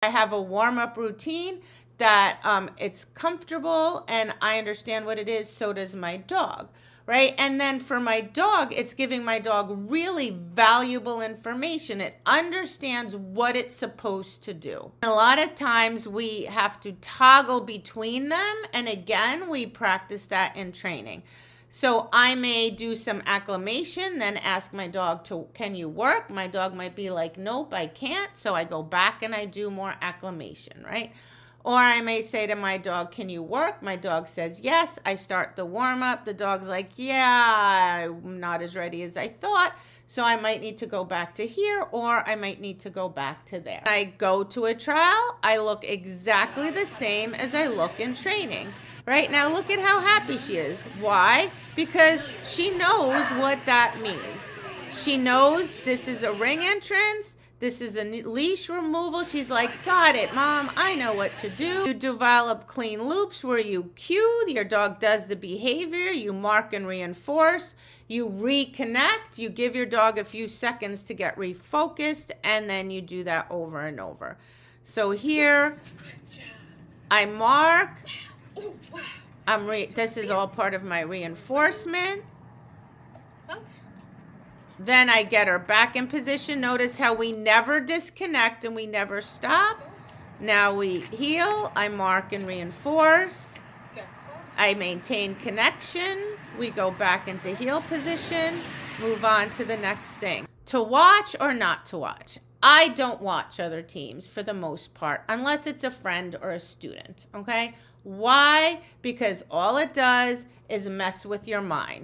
I have a warm-up routine that it's comfortable and I understand what it is, so does my dog, right? And then for my dog, it's giving my dog really valuable information. It understands what it's supposed to do. A lot of times we have to toggle between them, and again, we practice that in training. So I may do some acclimation, then ask my dog to, can you work? My dog might be like, nope, I can't. So I go back and I do more acclimation, right? Or I may say to my dog, can you work? My dog says yes. I start the warm up. The dog's like, yeah, I'm not as ready as I thought. So I might need to go back to here, or I might need to go back to there. I go to a trial. I look exactly the same as I look in training. Right now, look at how happy she is. Why? Because she knows what that means. She knows this is a ring entrance. This is a leash removal. She's like, got it, Mom. I know what to do. You develop clean loops where you cue. Your dog does the behavior. You mark and reinforce. You reconnect. You give your dog a few seconds to get refocused, and then you do that over and over. So here, I mark. This is all part of my reinforcement. Then I get her back in position. Notice how we never disconnect and we never stop. Now we heel. I mark and reinforce. I maintain connection. We go back into heel position. Move on to the next thing. To watch or not to watch? I don't watch other teams for the most part, unless it's a friend or a student, okay? Why? Because all it does is mess with your mind.